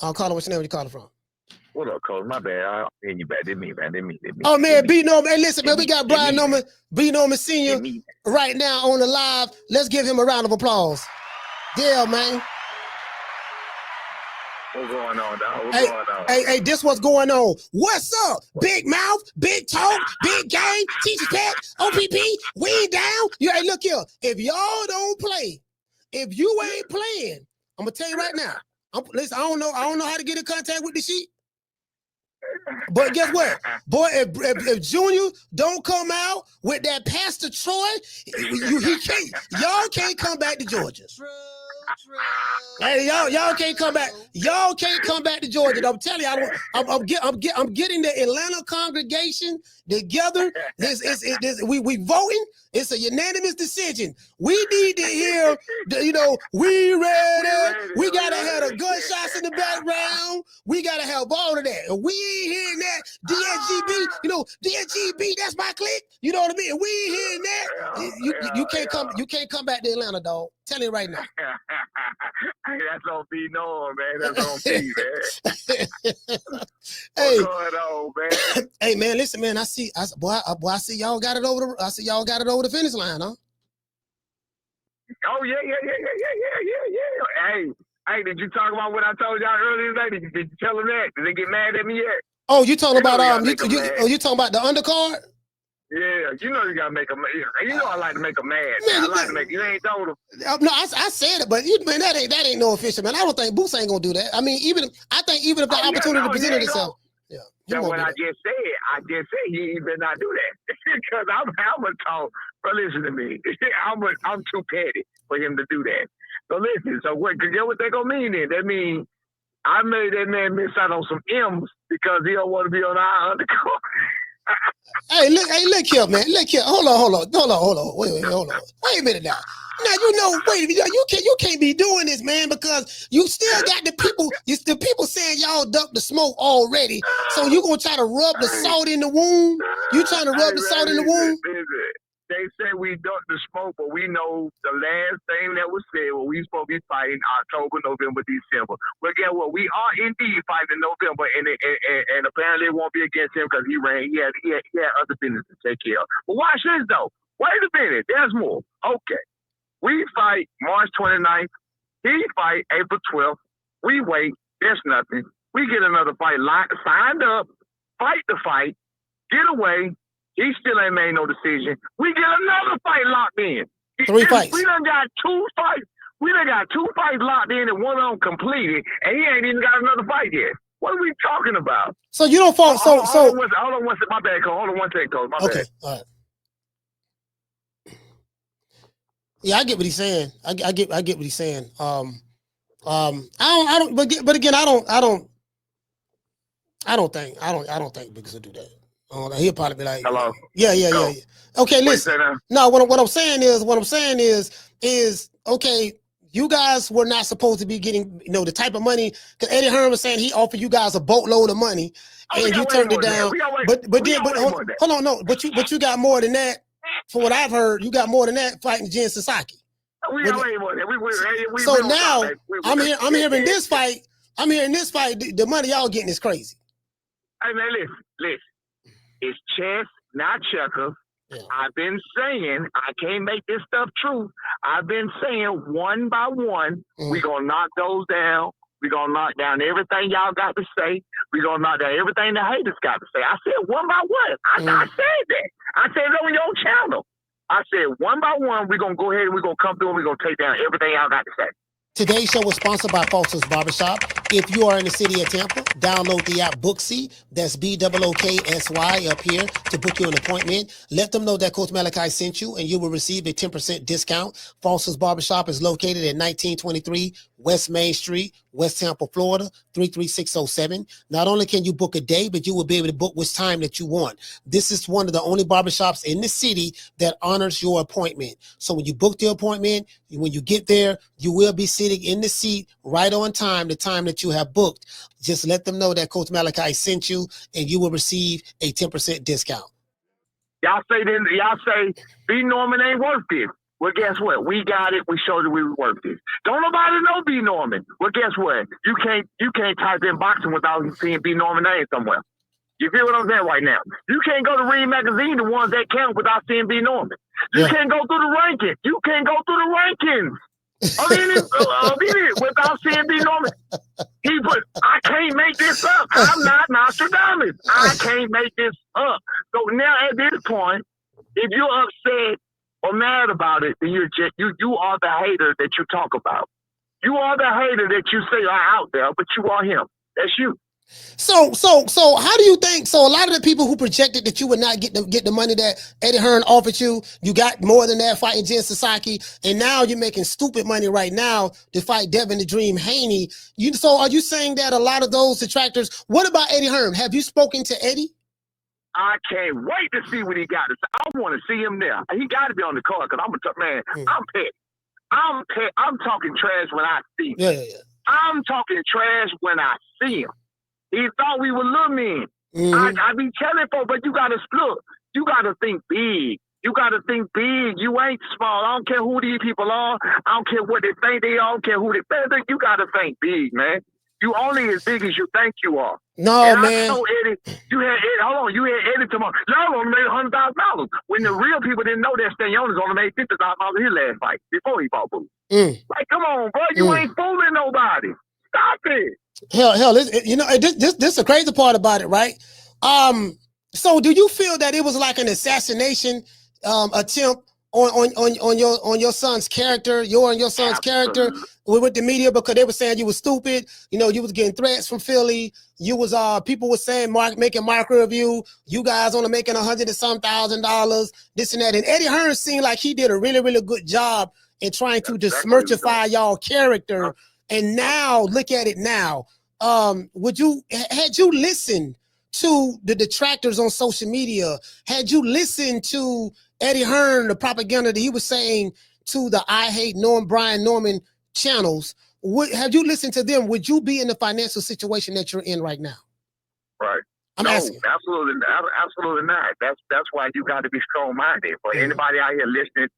I'll call her. What's your name? Where you calling from? What up, Coach? My bad. I ain't you bad. Didn't me, man. Didn't me. Oh man, B Norman. Hey, listen, man, we got Brian Norman, B Norman Sr. right now on the live. Let's give him a round of applause. Yeah, man. What's going on, dog? What's going on? Hey, this what's going on. What's up? Big mouth, big talk, big game, teacher's pet, OPP, we ain't down. Hey, look here. If y'all don't play, if you ain't playing, I'm gonna tell you right now. Listen, I don't know how to get in contact with the sheet. But guess what? Boy, if Junior don't come out with that Pastor Troy, y'all can't come back to Georgia. Hey, y'all can't come back. Y'all can't come back to Georgia. I'm telling you, I'm getting the Atlanta congregation together. We voting. It's a unanimous decision. We need to hear, we ready. We gotta have the gunshots in the background. We gotta have all of that. And we ain't hearing that DSGB. DSGB. That's my clique. You know what I mean? We ain't hearing that. You can't come back to Atlanta, dog. Tell you right now. That's on B Norm, man. That's on B, man. Hey, what's going on, man? Hey, man, listen, man. I see y'all got it over the finish line, huh? Oh yeah. Hey, did you talk about what I told y'all earlier today? Did you tell them that? Did they get mad at me yet? Oh, you talking about you talking about the undercard? Yeah, you know you gotta make them. You know I like to make them mad. Man, I like to make. You ain't told them. No, I said it, but man, that ain't no official, man. I don't think Boots ain't gonna do that. I mean, even if the opportunity presented itself. Yeah. That's what I just said. He better not do that because I'm gonna talk. But listen to me. I'm too petty for him to do that. So listen. So what? You know what they gonna mean then? That means I made that man miss out on some M's because he don't want to be on our undercover. Hey, look here, man. Look here. Hold on. Wait, hold on. Wait a minute now. Now you can't be doing this, man, because you still got the people saying y'all ducked the smoke already. So you gonna try to rub the salt in the wound? You trying to rub the salt in the wound? They say we ducked the smoke, but we know the last thing that was said was we supposed to be fighting October, November, December. But guess what? We are indeed fighting in November, and apparently it won't be against him because he ran. He had other business to take care of. But watch this though. Wait a minute. There's more. Okay. We fight March 29th. He fight April 12th. We wait. There's nothing. We get another fight signed up. Fight the fight. Get away. He still ain't made no decision. We get another fight locked in. 3 fights. We done got 2 fights. We done got 2 fights locked in and one of them completed, and he ain't even got another fight yet. What are we talking about? So you don't fall. Hold on one second. My bad, Cole. Hold on one second, Cole. My bad. All right. Yeah, I get what he's saying. I get what he's saying. I don't. But again, I don't think Biggs will do that. He'll probably be like, hello. Yeah. Okay, listen. No, what I'm saying is okay. You guys were not supposed to be getting, the type of money. Because Eddie Hearn was saying he offered you guys a boatload of money, and you turned it down. Hold on, no. But you got more than that. From what I've heard, you got more than that fighting Jen Sasaki. So now I'm hearing this fight. The money y'all getting is crazy. Hey man, listen. It's chess, not checkers. Yeah. I've been saying, I can't make this stuff true. I've been saying one by one, we're going to knock those down. We're going to knock down everything y'all got to say. We're going to knock down everything the haters got to say. I said one by one. I said that. I said it on your channel. I said one by one, we're going to go ahead and we're going to come through and we're going to take down everything y'all got to say. Today's show was sponsored by Foster's Barbershop. If you are in the city of Tampa, download the app Booksy. That's BOOKSY up here to book you an appointment. Let them know that Coach Malachi sent you, and you will receive a 10% discount. Foster's Barbershop is located at 1923 West Main Street, West Tampa, Florida, 33607. Not only can you book a day, but you will be able to book which time that you want. This is one of the only barbershops in the city that honors your appointment. So when you book the appointment, when you get there, you will be sitting in the seat right on time, the time that you have booked. Just let them know that Coach Malachi sent you, and you will receive a 10% discount. Y'all say B Norman ain't worth it. Well, guess what? We got it. We showed that we were worth it. Don't nobody know B. Norman. Well, guess what? You can't type in boxing without seeing B. Norman name somewhere. You feel what I'm saying right now? You can't go to Read Magazine, the ones that count, without seeing B. Norman. You can't go through the rankings. You can't go through the rankings of it without seeing B. Norman. I can't make this up. I'm not Nostradamus. I can't make this up. So now at this point, if you're upset or mad about it, then you are the hater that you talk about. You are the hater that you say are out there, but you are him. That's you. So how do you think? So a lot of the people who projected that you would not get the money that Eddie Hearn offered you got more than that fighting Jen Psaki, and now you're making stupid money right now to fight Devin the Dream Haney. So are you saying that a lot of those detractors? What about Eddie Hearn? Have you spoken to Eddie? I can't wait to see what he got to say. I want to see him there. He got to be on the card because I'm I'm pissed. I'm talking trash when I see him. Yeah. I'm talking trash when I see him. He thought we were little men. I be telling folks, but you gotta look. You gotta think big. You gotta think big. You ain't small. I don't care who these people are. I don't care what they think they are. I don't care who they think. You gotta think big, man. You only as big as you think you are. No, and man. I told Eddie, you had Eddie tomorrow. Y'all only made $100,000. When the real people didn't know that Stanionis only made $50,000 his last fight before he fought Boots. Like, come on, bro. You ain't fooling nobody. Stop it. Hell, this is the crazy part about it, right? So do you feel that it was like an assassination attempt on your son's character, your son's character with the media, because they were saying you were stupid, you was getting threats from Philly, you was people were saying making mockery of you guys only making $100,000 and some $1,000, this and that, and Eddie Hearn seemed like he did a really, really good job in trying to dismerchify y'all character. And now, look at it now. Had you listened to the detractors on social media, had you listened to Eddie Hearn, the propaganda that he was saying to the I Hate Brian Norman channels, have you listened to them? Would you be in the financial situation that you're in right now? Right. I'm asking. Absolutely not. That's why you got to be strong-minded. For anybody out here listening.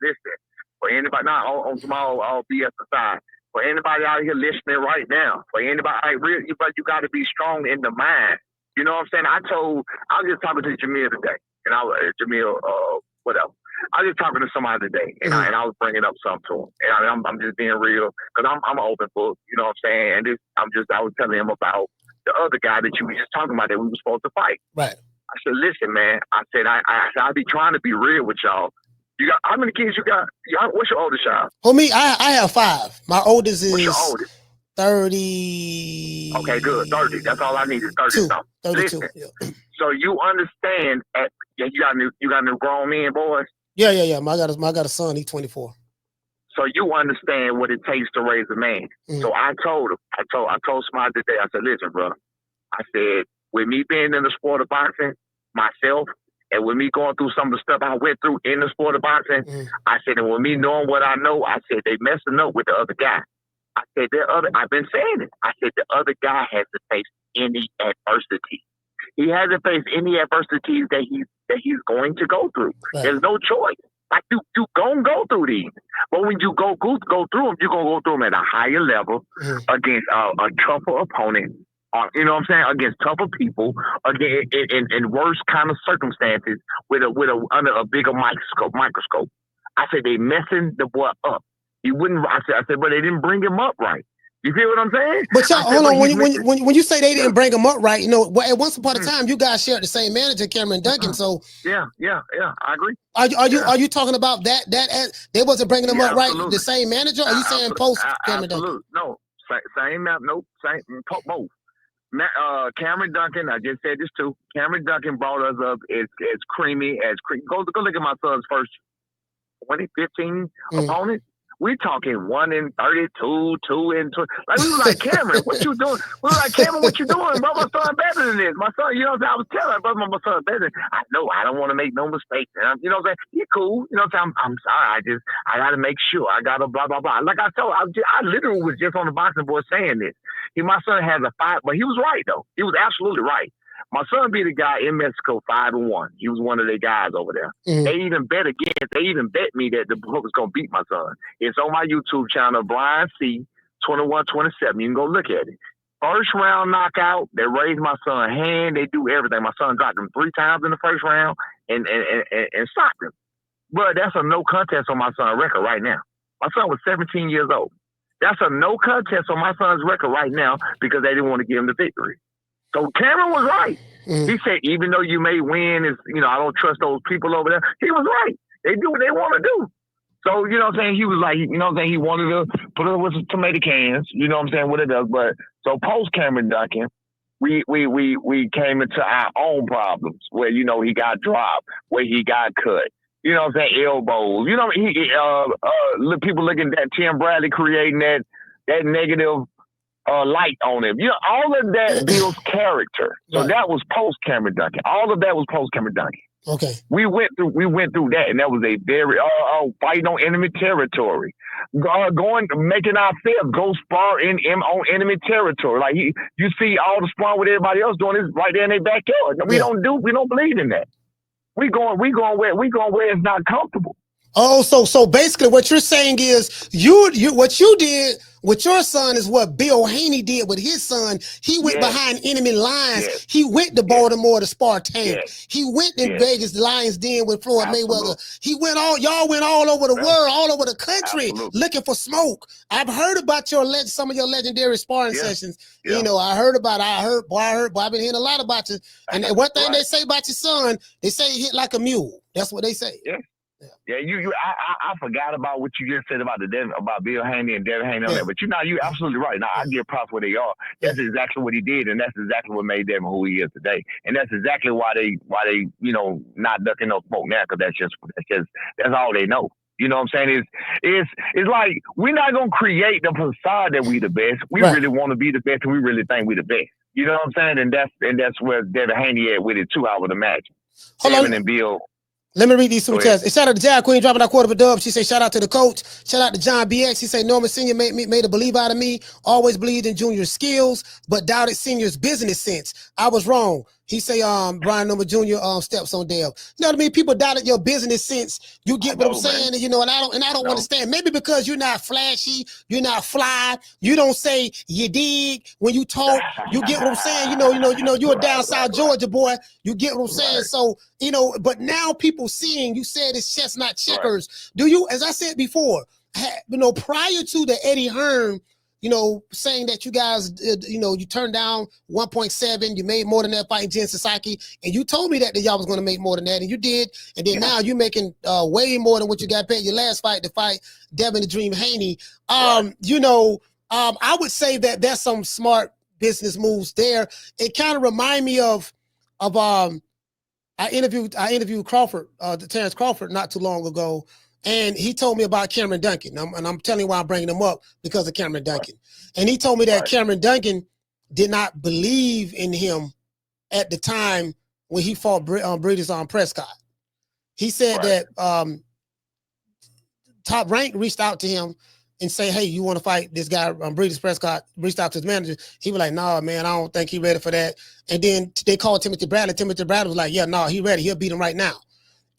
For anybody, not on small BS aside. For anybody out here listening right now, for anybody, you got to be strong in the mind. You know what I'm saying? I was just talking to Jamil today, and whatever. I was just talking to somebody today, and I was bringing up something to him, and I'm just being real because I'm an open book. You know what I'm saying? And I was telling him about the other guy that you were just talking about that we were supposed to fight. Right. I said, listen, man. I said I be trying to be real with y'all. You got how many kids you got? What's your oldest child? For me, I have 5. My oldest is What's your oldest? 30. Okay, good. 30. That's all I need is 30 something. 32. Listen, Yeah. So you understand you got new grown men, boys? Yeah. I got a son, he's 24. So you understand what it takes to raise a man. So I told him, I told somebody today, I said, listen, bro, I said, with me being in the sport of boxing myself, and with me going through some of the stuff I went through in the sport of boxing, I said, and with me knowing what I know, I said, they messing up with the other guy. I said, I've been saying it. I said, the other guy has to face any adversity. He has to face any adversities that he's going to go through. Right. There's no choice. Like you gonna go through these, but when you go through them, you're gonna go through them at a higher level against a tougher opponent. You know what I'm saying? Against tougher people, again in worse kind of circumstances, under a bigger microscope. I said they messing the boy up. He wouldn't. I said, but they didn't bring him up right. You feel what I'm saying? But y'all, hold on. When you say they didn't bring him up right, at once upon a time you guys shared the same manager, Cameron Duncan. So yeah, I agree. Are you talking about that they wasn't bringing him up right? The same manager? Or are you saying post Cameron Duncan? No, same. Both. Cameron Duncan, I just said this too. Cameron Duncan brought us up as creamy. Go look at my son's first 2015 opponent. We talking 1 in 32, 2 in 20. Like we was like, Cameron, what you doing? We was like, Cameron, what you doing? Bro, my son better than this. My son, you know what I'm saying? I was telling him, my son better. I know I don't want to make no mistakes. And you know what I'm saying? He cool. You know what I'm saying? I'm sorry. I got to make sure. I got to blah, blah, blah. Like I told I literally was just on the boxing board saying this. My son has a 5, but he was right though. He was absolutely right. My son beat a guy in Mexico 5-1. He was one of their guys over there. Mm-hmm. They even bet me that the boy was gonna beat my son. It's on my YouTube channel, Brian C. 2127. You can go look at it. First round knockout. They raised my son's hand. They do everything. My son got him 3 times in the first round and stopped him. But that's a no contest on my son's record right now. My son was 17 years old. That's a no contest on my son's record right now because they didn't want to give him the victory. So Cameron was right. Mm-hmm. He said, even though you may win, I don't trust those people over there. He was right. They do what they want to do. So, you know what I'm saying? He was like, you know what I'm saying? He wanted to put it with some tomato cans, you know what I'm saying? What it does. But so post Cameron Duncan, we came into our own problems where, he got dropped, where he got cut. You know what I'm saying? Elbows. People looking at Tim Bradley creating that negative light on him. All of that builds character. So right. That was post Cameron Duncan. All of that was post Cameron Duncan. Okay. We went through that, and that was a very fighting on enemy territory. Making our fifth go spar on enemy territory. Like you see all the sparring with everybody else doing this right there in their backyard. We don't believe in that. We going where it's not comfortable. Oh, so basically what you're saying is what you did with your son is what Bill Haney did with his son. He went behind enemy lines. Yes. He went to Baltimore to spar Tank. Yes. He went in Vegas, the Lions Den with Floyd Mayweather. Y'all went all over the world, all over the country looking for smoke. I've heard about some of your legendary sparring sessions. Yeah. I've been hearing a lot about you. And one thing they say about your son, they say he hit like a mule. That's what they say. Yeah. Yeah, I forgot about what you just said about about Bill Haney and Devin Haney on that, but you're absolutely right. Now I give props where they are. That's exactly what he did, and that's exactly what made Devin who he is today. And that's exactly why they not ducking no smoke now, because that's all they know. You know what I'm saying? It's like we're not gonna create the facade that we the best. We really want to be the best, and we really think we the best. You know what I'm saying? And that's where Devin Haney at with it too. I would imagine. Devin and Bill. Let me read these super chats. Shout out to Jai Queen dropping that quarter of a dub. She say shout out to the coach. Shout out to John BX. He say Norman Senior made a believer out of me. Always believed in Junior's skills, but doubted Senior's business sense. I was wrong. He say Brian Norman Jr. Steps on Dale. You know what I mean? People doubted your business sense. You get what I'm saying? Man. And I don't understand. Maybe because you're not flashy, you're not fly, you don't say you dig when you talk. You get what I'm saying? You're a down south Georgia boy. You get what I'm saying? So, but now people seeing you said it's chestnut checkers. Right. Do you, as I said before, prior to the Eddie Hearn, saying that you guys, you turned down 1.7, you made more than that fighting Jen Sasaki, and you told me that y'all was going to make more than that, and you did, and then now you're making way more than what you got paid your last fight to fight Devin the Dream Haney. I would say that there's some smart business moves there. It kind of remind me of I interviewed Crawford, Terrence Crawford, not too long ago. And he told me about Cameron Duncan. And I'm telling you why I'm bringing him up, because of Cameron Duncan. And he told me that Cameron Duncan did not believe in him at the time when he fought Breeders on Prescott. He said that Top Rank reached out to him and say, hey, you want to fight this guy, Breeders Prescott, reached out to his manager. He was like, nah, man, I don't think he's ready for that. And then they called Timothy Bradley. Timothy Bradley was like, yeah, no, he's ready. He'll beat him right now.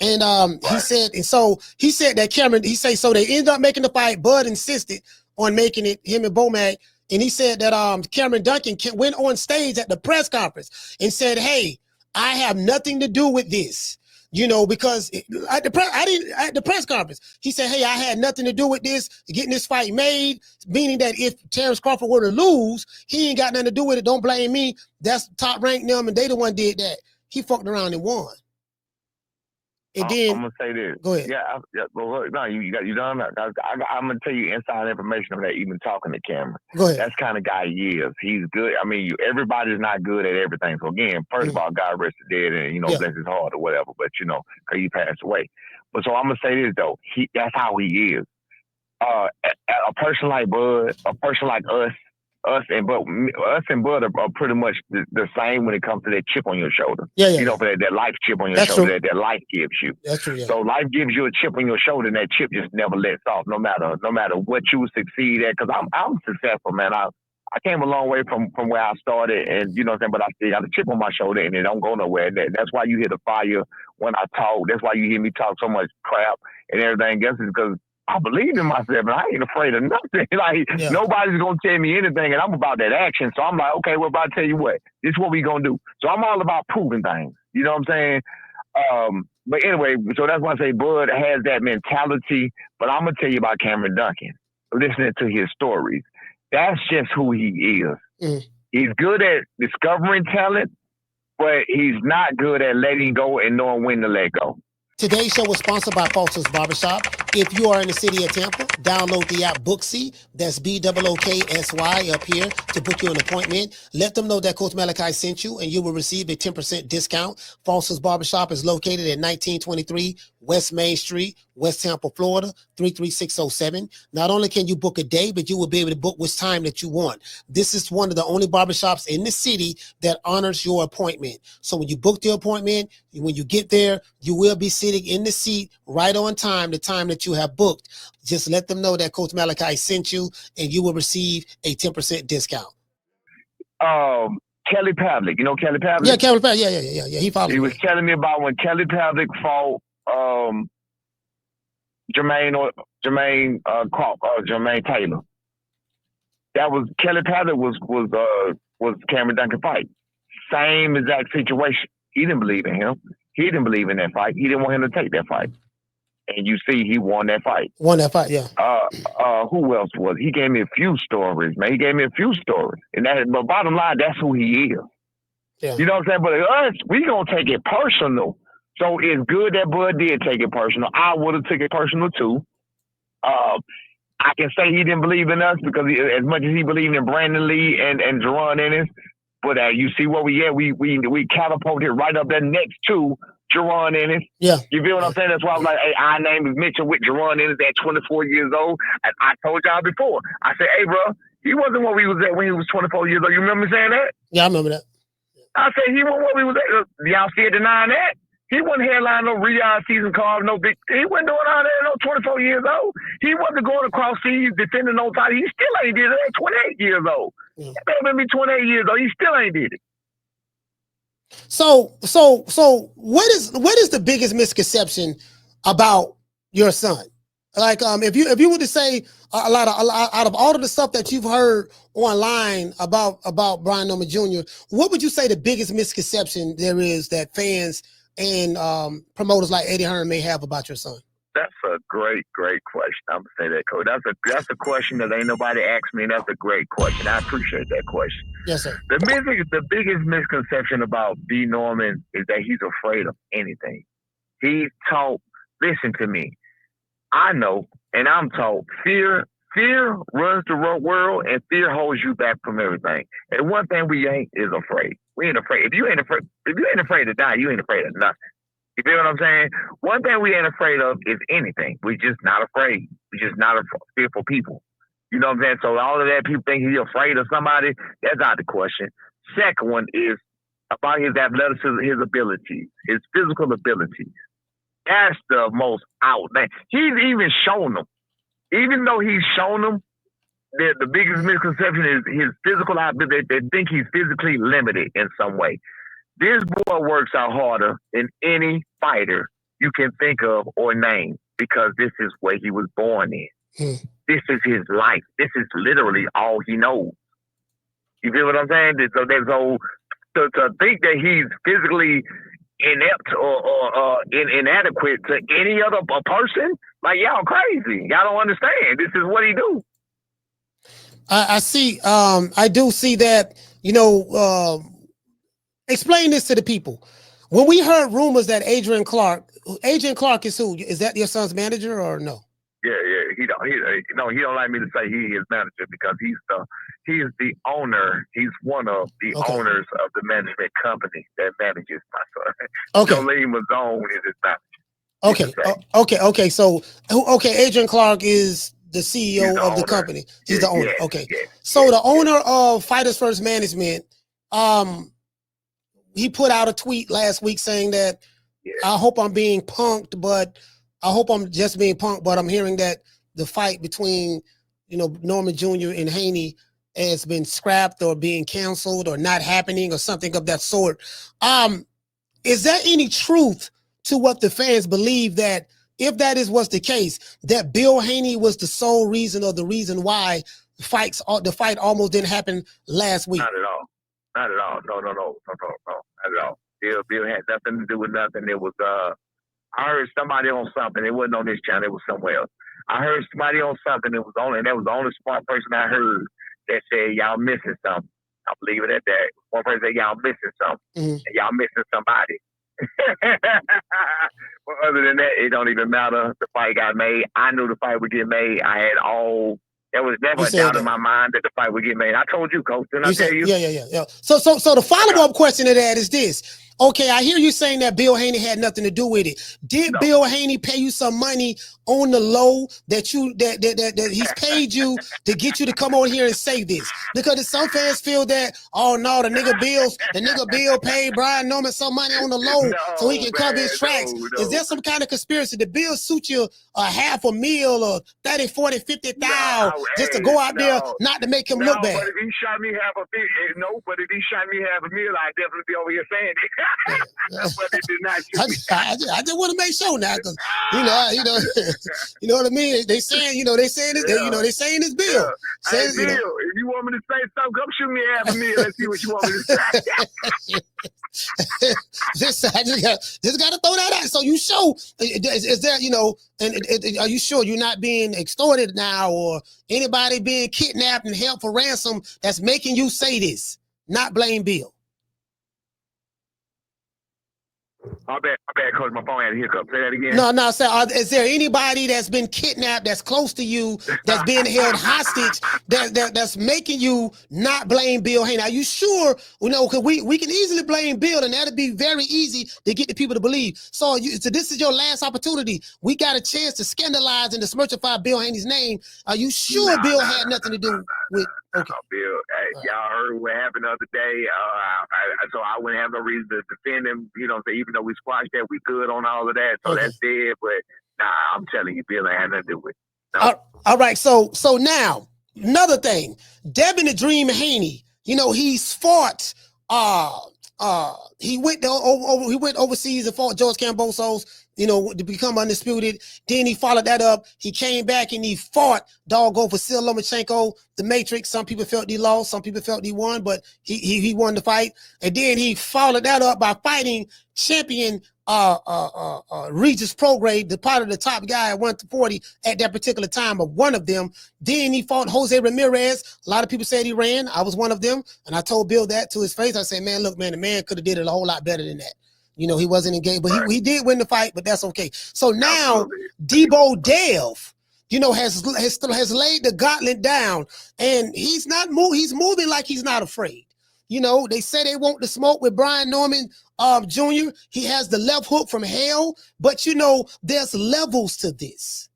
And he said that Cameron, so they ended up making the fight. Bud insisted on making it, him and Bomac. And he said that Cameron Duncan went on stage at the press conference and said, hey, I have nothing to do with this. Because at the press conference, he said, hey, I had nothing to do with this, getting this fight made, meaning that if Terrence Crawford were to lose, he ain't got nothing to do with it. Don't blame me. That's Top Rank them, and they the one did that. He fucked around and won. And then, I'm gonna say this. Go ahead. Well, no, you done. I'm gonna tell you inside information of that. Even talking to Cameron, go ahead. That's kind of guy he is. He's good. I mean, everybody's not good at everything. So again, first of all, God rest his dead, and bless his heart or whatever. But cause he passed away. But so I'm gonna say this though. That's how he is. A person like Bud, a person like us and Bud are pretty much the same when it comes to that chip on your shoulder. For that life chip on your shoulder that life gives you. That's true. Yeah. So life gives you a chip on your shoulder, and that chip just never lets off, no matter what you succeed at. Because I'm successful, man. I came a long way from where I started, and you know what I'm saying. But I still got a chip on my shoulder, and it don't go nowhere. That's why you hear the fire when I talk. That's why you hear me talk so much crap and everything else, is because I believe in myself, and I ain't afraid of nothing. Like nobody's gonna tell me anything, and I'm about that action. So I'm like, okay, well, about to tell you what, this is what we gonna do. So I'm all about proving things. You know what I'm saying? But anyway, so that's why I say Bud has that mentality. But I'm gonna tell you about Cameron Duncan. Listening to his stories, that's just who he is. He's good at discovering talent, but he's not good at letting go and knowing when to let go. Today's show was sponsored by Foster's Barbershop. If you are in the city of Tampa, download the app Booksy. That's BOOKSY up here to book you an appointment. Let them know that Coach Malachi sent you, and you will receive a 10% discount. Foster's Barbershop is located at 1923 West Main Street, West Tampa, Florida, 33607. Not only can you book a day, but you will be able to book which time that you want. This is one of the only barbershops in the city that honors your appointment. So when you book the appointment, when you get there, you will be sitting in the seat right on time, the time that you have booked. Just let them know that Coach Malachi sent you, and you will receive a 10% discount. Kelly Pavlik, you know Kelly Pavlik? Yeah, Kelly Pavlik. Yeah. He followed me. He was telling me about when Kelly Pavlik fought Jermaine Taylor. That was Kelly Pavlik was Cameron Duncan fight. Same exact situation. He didn't believe in him. He didn't believe in that fight. He didn't want him to take that fight. And you see, he won that fight. Yeah. Who else was? He gave me a few stories, man. And but bottom line, that's who he is. Yeah. You know what I'm saying? But us, we gonna take it personal. So it's good that Bud did take it personal. I would have taken it personal too. I can say he didn't believe in us because as much as he believed in Brandon Lee and Jerron Ennis, but you see where we at. We catapulted right up there next to Jerron Ennis. Yeah. You feel what I'm saying? That's why I was like, hey, our name is Mitchell with Jerron Ennis at 24 years old. And I told y'all before. I said, hey, bro, he wasn't what we was at when he was 24 years old. You remember me saying that? Yeah, I remember that. I said he wasn't what we was at. Y'all still denying that? He wasn't headlining no rehab season card, no big. He wasn't doing all that. No 24 years old. He wasn't going across seas defending no title. He still ain't did it at 28 years old. Yeah. That baby be 28 years old. He still ain't did it. So what is the biggest misconception about your son? Like, if you were to say a lot out of all of the stuff that you've heard online about Brian Norman Jr., what would you say the biggest misconception there is that fans and promoters like Eddie Hearn may have about your son? That's a great question. I'm gonna say that, Coach. That's a question that ain't nobody asked me, and that's a great question. I appreciate that question. Yes, sir. The biggest misconception about B. Norman is that he's afraid of anything. He's taught. Listen to me. I know, and I'm taught. Fear runs the world, and fear holds you back from everything. And one thing we ain't is afraid. We ain't afraid. If you ain't afraid to die, you ain't afraid of nothing. You feel what I'm saying? One thing we ain't afraid of is anything. We're just not afraid. We're just not fearful people. You know what I'm saying? So all of that, people think he's afraid of somebody. That's not the question. Second one is about his athleticism, his abilities, his physical abilities. That's the most outstanding. He's even shown them. Even though he's shown them, the biggest misconception is his physical ability. They think he's physically limited in some way. This boy works out harder than any fighter you can think of or name because this is where he was born in. This is his life. This is literally all he knows. You feel what I'm saying? So to think that he's physically inept or inadequate to any other person, like y'all crazy. Y'all don't understand. This is what he do. I see. I do see that. Explain this to the people. When we heard rumors that Adrian Clark is who? Is that your son's manager or no? Yeah. He don't like me to say he is manager because he is the owner. He's one of the owners of the management company that manages my son. Okay. Jolene Mazzone is his manager. Okay. So, Adrian Clark is the CEO of the company. He's the owner. So the owner of Fighters First Management, he put out a tweet last week saying that I hope I'm being punked, but I hope I'm just being punked, but I'm hearing that the fight between, Norman Jr. and Haney has been scrapped or being canceled or not happening or something of that sort. Is there any truth to what the fans believe, that if that was the case, that Bill Haney was the sole reason or the reason why the fight almost didn't happen last week? Not at all. Not at all. No, not at all. Bill had nothing to do with nothing. It was I heard somebody on something. It wasn't on this channel. It was somewhere else. I heard somebody on something. That was the only smart person I heard that said, y'all missing something. I'll leave it at that. One person said, y'all missing something. And y'all missing somebody. But other than that, it don't even matter. The fight got made. I knew the fight would get made. There was never a doubt in my mind that the fight would get made. I told you, Coach. Didn't I tell you? Yeah. So the follow-up question to that is this. Okay, I hear you saying that Bill Haney had nothing to do with it. Did Bill Haney pay you some money on the low that he's paid you to get you to come on here and say this? Because some fans feel that, oh no, the nigga Bill paid Brian Norman some money on the low so he can cover his tracks. No. Is there some kind of conspiracy? Did Bill suit you $500,000 or 30, 40, 50,000 just to go out there not to make him look bad? But if he shot me $500,000, I'd definitely be over here saying it. But it did not. I just want to make sure now, because you know what I mean. They saying this. They saying this Bill. Yeah. Hey, Bill, if you want me to say something, come shoot me $500,000. Let's see what you want me to say. just got to throw that out. So you show, is there, and are you sure you're not being extorted now, or anybody being kidnapped and held for ransom that's making you say this? Not blame Bill. My bad, Coach. My phone had a hiccup. Say that again. No. Is there anybody that's been kidnapped, that's close to you, that's being held hostage, that's making you not blame Bill Haney? Are you sure? Because we can easily blame Bill, and that'd be very easy to get the people to believe. So this is your last opportunity. We got a chance to scandalize and to smirchify Bill Haney's name. Are you sure Bill had nothing to do with? Okay. Bill, y'all heard what happened the other day. So I wouldn't have no reason to defend him. Even though we squashed that, we good on all of that. So that's dead. But I'm telling you, Bill ain't had nothing to do with it. No. All right. So now another thing, Devin the Dream Haney. He's fought. He went overseas and fought George Kambosos, to become undisputed. Then he followed that up. He came back and he fought Vasil Lomachenko, the Matrix. Some people felt he lost, some people felt he won, but he won the fight. And then he followed that up by fighting champion Regis Prograde, the part of the top guy at 140 at that particular time, of one of them. Then he fought Jose Ramirez. A lot of people said he ran. I was one of them. And I told Bill that to his face. I said, man, look, man, the man could have did it a whole lot better than that. He wasn't engaged, but he did win the fight, but that's okay. So now Debo Dev, has laid the gauntlet down, and he's moving like he's not afraid. They say they want to smoke with Brian Norman Jr. He has the left hook from hell, but there's levels to this.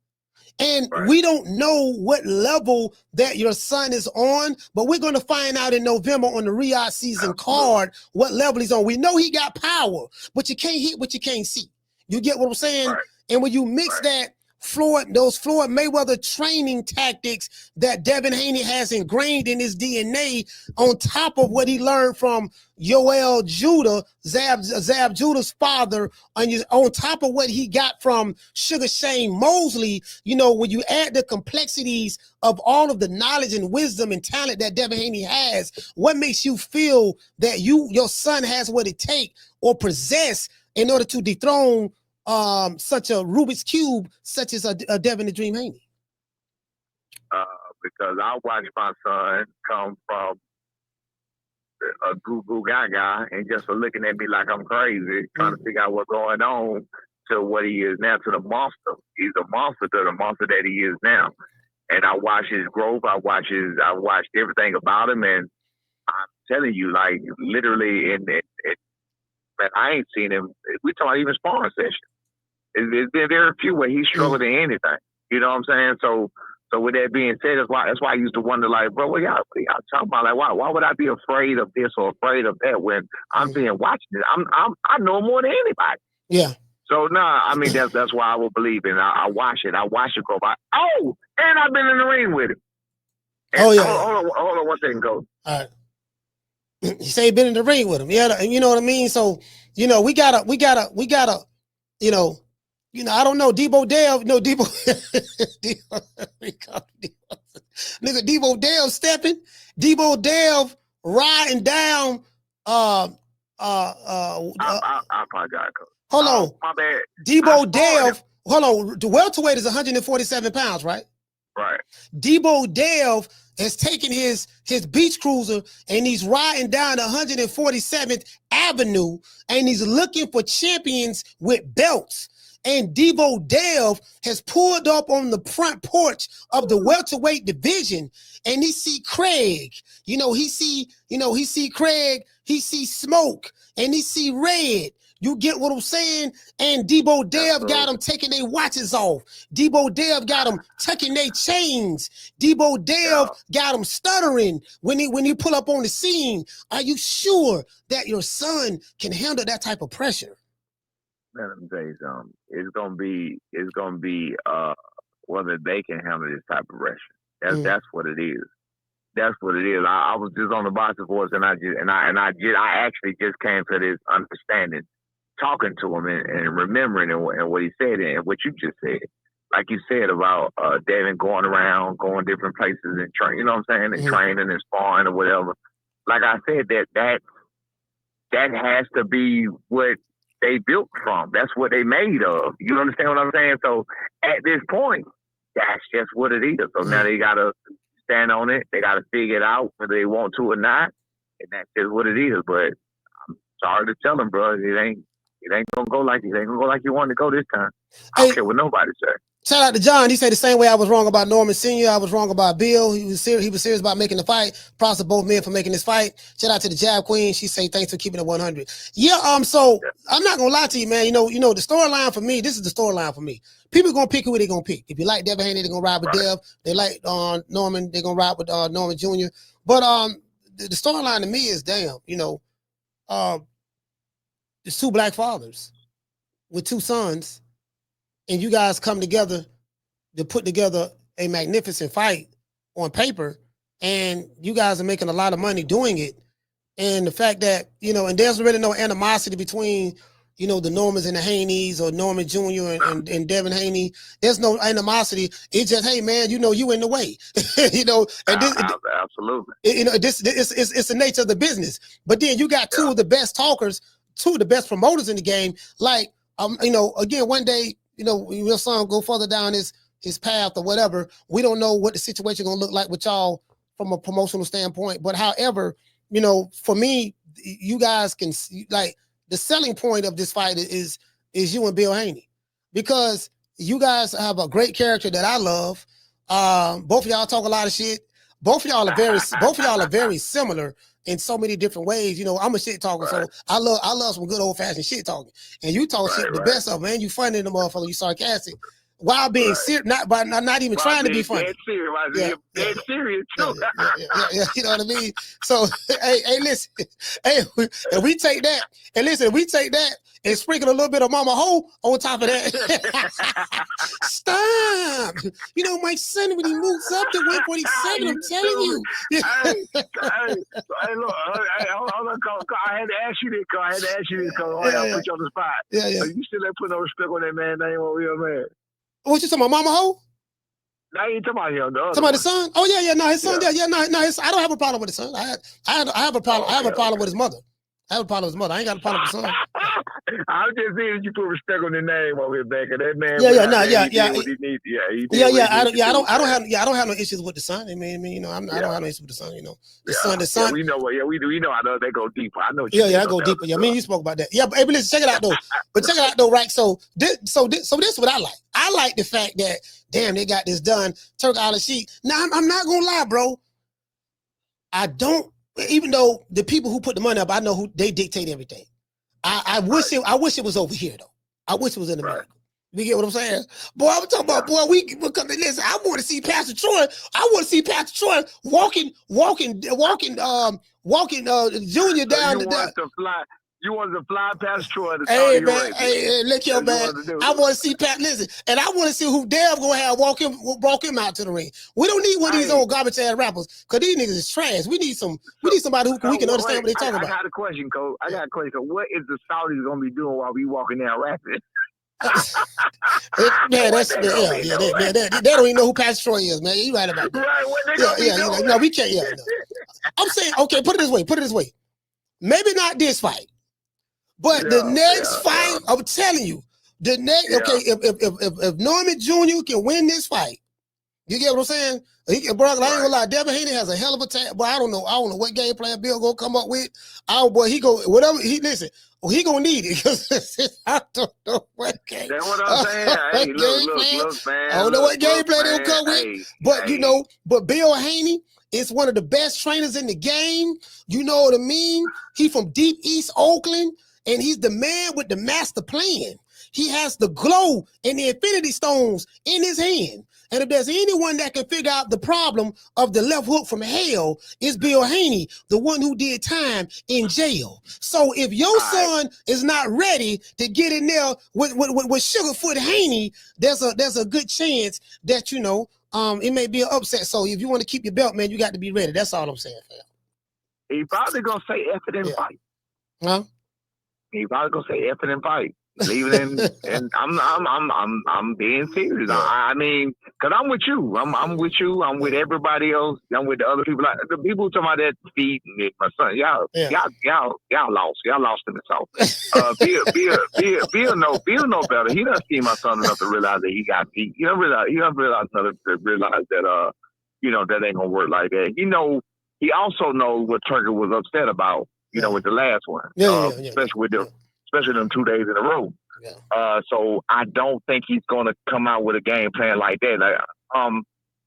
And we don't know what level that your son is on, but we're going to find out in November on the Riyadh season card what level he's on. We know he got power, but you can't hit what you can't see. You get what I'm saying? Right. And when you mix that those Floyd Mayweather training tactics that Devin Haney has ingrained in his DNA, on top of what he learned from Yoel Judah, Zab Judah's father, on top of what he got from Sugar Shane Mosley, when you add the complexities of all of the knowledge and wisdom and talent that Devin Haney has, what makes you feel that your son has what it takes or possess in order to dethrone such a Rubik's Cube, such as a Devin the Dream Haney? Because I watched my son come from a goo gaga and just for looking at me like I'm crazy, trying to figure out what's going on, to what he is now, to the monster. He's a monster to the monster that he is now. And I watched his growth. I watched everything about him, and I'm telling you, like, literally, man, I ain't seen him. We talking about even sparring sessions. It's been very few where he struggled in anything. You know what I'm saying? So with that being said, that's why I used to wonder, like, bro, what y'all talking about? Like, why would I be afraid of this or afraid of that when I'm being watching it? I know more than anybody. Yeah. So I mean that's why I will believe in. I watch it. I watch it go by. Oh, and I've been in the ring with him. And Oh yeah. Hold on one second, go. All right. He say he been in the ring with him. Yeah, you know what I mean? So, we gotta, I don't know. Debo Dale, nigga, Debo Dale stepping. Debo Dale riding down, I apologize, Coach. hold on. My bad. Debo Dale, hold on. The welterweight is 147 pounds, right? Right. Debo Dale has taken his beach cruiser and he's riding down 147th Avenue and he's looking for champions with belts. And Debo Dale has pulled up on the front porch of the welterweight division and he see Craig. He see Craig, he see Smoke, and he see Red. You get what I'm saying? And Debo Dale got them taking their watches off. Debo Dale got them tucking their chains. Debo Dale got them stuttering when he pull up on the scene. Are you sure that your son can handle that type of pressure? Man, let me tell you something. It's gonna be whether they can handle this type of pressure. That's what it is. That's what it is. I was just on the boxing course and I actually just came to this understanding, talking to him and remembering and what he said and what you just said. Like you said about Devin going around, going different places and training, you know what I'm saying, and training and sparring or whatever. Like I said, that has to be what they built from. That's what they made of. You understand what I'm saying? So at this point, that's just what it is. So now they gotta stand on it. They gotta figure it out whether they want to or not, and that's just what it is. But I'm sorry to tell them, bro, it ain't gonna go like you wanted to go this time. I don't care what nobody say. Shout out to John. He said the same way I was wrong about Norman Sr. I was wrong about Bill. He was serious about making the fight. Props to both men for making this fight. Shout out to the Jab Queen. She say thanks for keeping it 100. Yeah. So I'm not gonna lie to you, man. You know the storyline for me. This is the storyline for me. People gonna pick who they gonna pick. If you like Devin Haney, they're gonna ride with Dev. They like Norman, they're gonna ride with Norman Jr. But the storyline to me is there's two black fathers with two sons. And you guys come together to put together a magnificent fight on paper, and you guys are making a lot of money doing it. And the fact that, and there's really no animosity between, the Normans and the Haneys or Norman Jr. and Devin Haney. There's no animosity. It's just, hey man, you in the way. Absolutely. It's the nature of the business. But then you got two of the best talkers, two of the best promoters in the game. Like, again, one day, your son go further down his path or whatever. We don't know what the situation gonna look like with y'all from a promotional standpoint. But however, for me, you guys can like the selling point of this fight is you and Bill Haney, because you guys have a great character that I love. Both of y'all talk a lot of shit. Both of y'all are very similar in so many different ways. I'm a shit talker, so I love some good old fashioned shit talking. And you talk shit the best of, man. You funny in the motherfucker, you sarcastic. While being serious, not even trying to be funny. Dead serious too. Yeah, you know what I mean? So hey, listen, and we take that and sprinkle a little bit of Mama Ho on top of that. Stop. My son, when he moves up to 147, I'm telling you. Hey, look, hold on, I had to ask you this, I put you on the spot. Yeah. So you still ain't put no respect on that man name over here, man. What you talking about, Mama Ho? No, you ain't talking about him. Talking about the son? Oh yeah, no, his son. Yeah, no, I don't have a problem with his son. I have a problem. I have a problem with his mother. I have a problem with his mother. I ain't got a problem with his son. I'm just saying that you put respect on the name over here, back of that man. I don't have no issues with the son. I don't have no issues with the son. The son. Yeah, we know what. Yeah, we do. We know how they go deeper. I know. I go deeper. Yeah, you spoke about that. Yeah, but listen, check it out though. Right? So this what I like. I like the fact that damn, they got this done. Turk Island Sheik. Now I'm not gonna lie, bro. I don't. Even though the people who put the money up, I know who they dictate everything. I wish it was over here though. I wish it was in America. You get what I'm saying? Boy, I'm talking about, listen, I want to see Pastor Troy. I want to see Pastor Troy walking Junior down to fly. You wanted to fly past Troy to Hey Saudi man, Arabia. hey, look here, man. I want to see Pat. Listen, and I want to see who Dev gonna have walk him out to the ring. We don't need one of these old garbage ass rappers because these niggas is trash. We need somebody who we can understand what they talking about. I got a question, Cole. What is the Saudis gonna be doing while we walking down rapping? Man, that's they don't even know who Pat Troy is, man. You right about that. Right, what they gonna be doing? No, we can't. Yeah, no. I'm saying, okay, put it this way. Maybe not this fight. But the next fight, I'm telling you, okay, if Norman Jr. can win this fight, you get what I'm saying? He can, bro, I ain't gonna lie, Devin Haney has a hell of a time. But I don't know what game plan Bill gonna come up with. He gonna need it because I don't know what game. That's what I'm saying. Hey, look, man. I don't know what game plan they'll come with. But but Bill Haney is one of the best trainers in the game. You know what I mean? He from deep East Oakland. And he's the man with the master plan. He has the glow and the infinity stones in his hand. And if there's anyone that can figure out the problem of the left hook from hell, it's Bill Haney, the one who did time in jail. So if your son is not ready to get in there with Sugarfoot Haney, there's a good chance that, it may be an upset. So if you want to keep your belt, man, you got to be ready. That's all I'm saying, fam. He probably gonna say F it and fight. Huh? He probably gonna say F it and fight. Leave it in, and I'm being serious. I mean, cause I'm with you. I'm with you. I'm with everybody else. I'm with the other people. The people talking about that feet and my son. Y'all lost. Y'all lost in the south. Bill know better. He doesn't see my son enough to realize that he got feet. He don't realize enough to realize that that ain't gonna work like that. He also knows what Turkey was upset about. With the last one, especially them 2 days in a row. Yeah. So I don't think he's gonna come out with a game plan like that.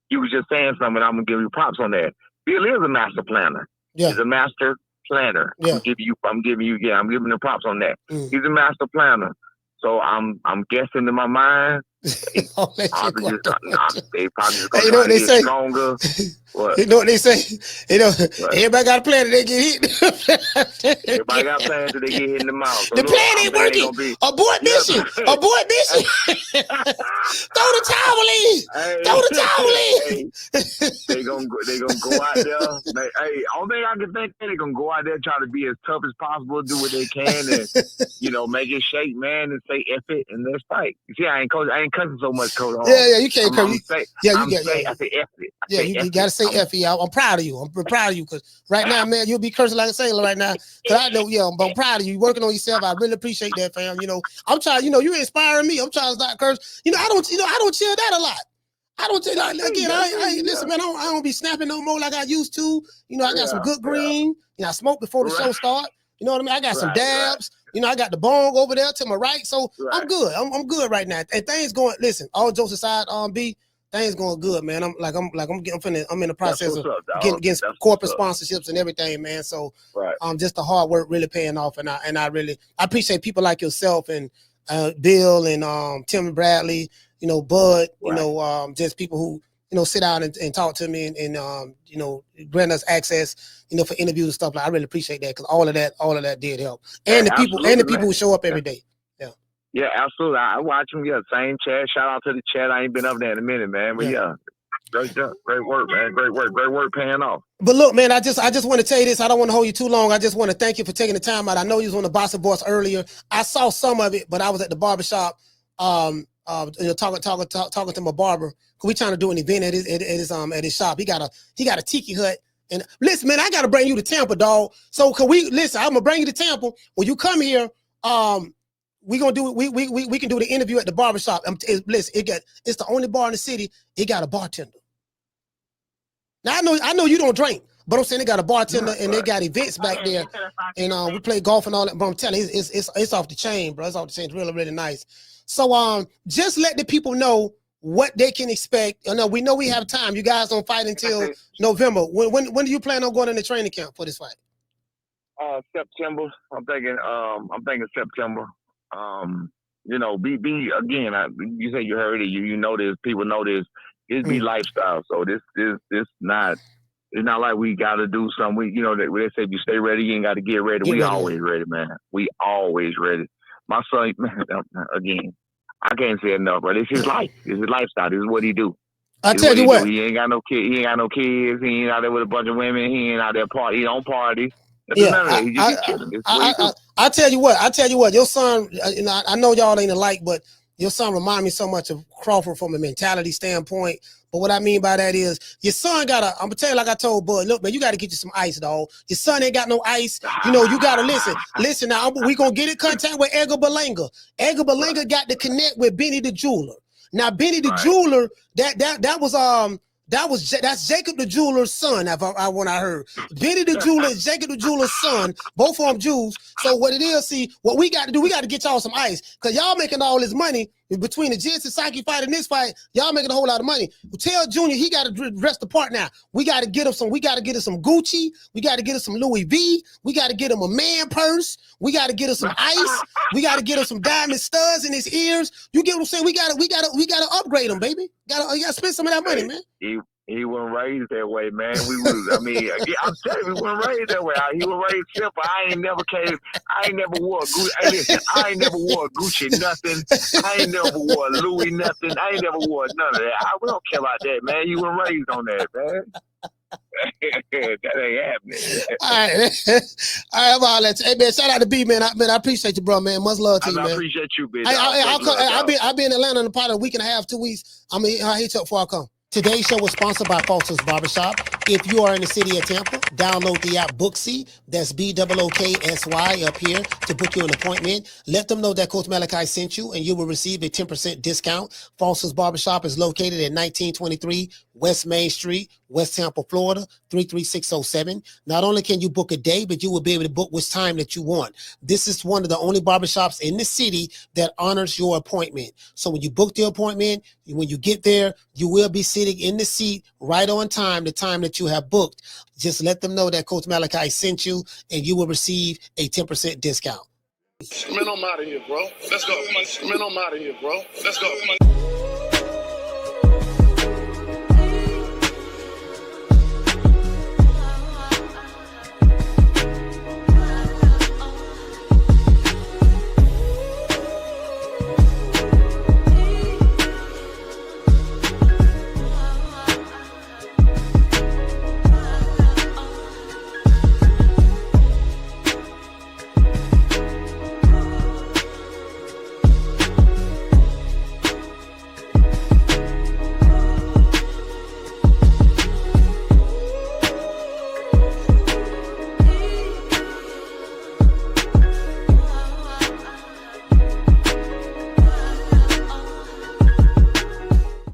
You was just saying something. I'm gonna give you props on that. Bill is a master planner. Yeah. He's a master planner. Yeah. I'm giving him props on that. He's a master planner. So I'm guessing in my mind. They probably just gonna what they say? Stronger. What? You know what they say? Everybody got a plan till they get hit. Everybody got a plan till they get hit in the mouth. So the plan ain't working. Abort mission. Abort mission. Throw the towel in. Throw the towel in. They gonna go out there. Hey, only thing I can think they're gonna go out there try to be as tough as possible, do what they can, and make it shake, man, and say F it and let's fight. You see, I ain't cussing so much, Coach. Yeah, you can't curse. I say F it. You gotta say F it. I'm proud of you. I'm proud of you because right now, man, you'll be cursing like a sailor right now. Cause I know, I'm proud of you. You're working on yourself. I really appreciate that, fam. I'm trying. You're inspiring me. I'm trying to not curse. I don't chill that a lot. I don't tell you again. Listen, man. I don't be snapping no more like I used to. I got some good green. I smoked before the show start. You know what I mean? I got some dabs. I got the bong over there to my right. So I'm good. I'm good right now. And things going. Listen, all jokes aside, B, things going good, man. I'm in the process of getting corporate sponsorships and everything, man. So just the hard work really paying off, and I really appreciate people like yourself and Bill and Tim and Bradley. Bud. Just people who sit down and talk to me and grant us access. For interviews and stuff. I really appreciate that because all of that did help. And the people who show up every day. Yeah, absolutely. I watch them. Yeah, same chat. Shout out to the chat. I ain't been up there in a minute, man. But great work, man. Great work paying off. But look, man, I just want to tell you this. I don't want to hold you too long. I just want to thank you for taking the time out. I know you was on the Boxing Boss earlier. I saw some of it, but I was at the barbershop talking to my barber. We trying to do an event at his shop. He got a tiki hut. And listen, man, I gotta bring you to Tampa, dog. So can we listen? I'm gonna bring you to Tampa. When you come here, we can do the interview at the barbershop. Listen, it's the only bar in the city. It got a bartender. Now I know you don't drink, but I'm saying they got a bartender and they got events back there, and we play golf and all that. But I'm telling you, it's off the chain, bro. It's off the chain. It's really, really nice. So just let the people know what they can expect. We know we have time. You guys don't fight until November. When do you plan on going in the training camp for this fight? September. I'm thinking September. Be again. You say you heard it. You know this. People know this. It's be lifestyle. So this not It's not like we got to do something. We, you know, they say if you stay ready, you ain't got to get ready. We always ready, man. We always ready. My son, man, again, I can't say enough, but it's his life. It's his lifestyle. This is what he do. I tell you what. He ain't got no kid. He ain't got no kids. He ain't out there with a bunch of women. He ain't out there party. He don't party. Yeah, He just chilling. I tell you what. Your son, I know y'all ain't alike, but your son remind me so much of Crawford from a mentality standpoint. But what I mean by that is your son I'm gonna tell you like I told Bud, look, man, you gotta get you some ice, dog. Your son ain't got no ice. You know, you gotta listen. Listen now, we gonna get in contact with Edgar Berlanga. Edgar Berlanga got to connect with Benny the Jeweler. Now, Benny the Jeweler, that's Jacob the Jeweler's son. When I heard Benny the Jeweler is Jacob the Jeweler's son, both of them Jews. So what it is, see, what we got to do, we got to get y'all some ice because y'all making all this money between the Jensen Psyche fight and this fight. Y'all making a whole lot of money. Tell Junior he got to rest the part now. We got to get him some. We got to get him some Gucci. We got to get him some Louis V. We got to get him a man purse. We got to get him some ice. We got to get him some diamond studs in his ears. You get what I'm saying? We got to upgrade him, baby. You gotta spend some of that money, man. He wasn't raised that way, man. I'm telling you, we weren't raised that way. He was raised simple. I ain't never wore Gucci. Hey, listen, I ain't never wore Gucci nothing. I ain't never wore Louis nothing. I ain't never wore none of that. We don't care about that, man. You were raised on that, man. That ain't happening. All right, I'll let you. Hey, man, shout out to B, man. I appreciate you, bro, man. Much love to you, man. I appreciate you, bitch. I'll be in Atlanta in about a week and a half, 2 weeks. I'll hit you up before I come. Today's show was sponsored by Foster's Barbershop. If you are in the city of Tampa, download the app Booksy. That's BOOKSY up here to book you an appointment. Let them know that Coach Malachi sent you and you will receive a 10% discount. Foster's Barbershop is located at 1923 West Main Street, West Tampa, Florida, 33607. Not only can you book a day, but you will be able to book which time that you want. This is one of the only barbershops in the city that honors your appointment. So when you book the appointment, when you get there, you will be sitting in the seat right on time, the time that you have booked. Just let them know that Coach Malachi sent you and you will receive a 10% discount. Man, I'm out of here, bro. Let's go. Man, I'm out of here, bro. Let's go.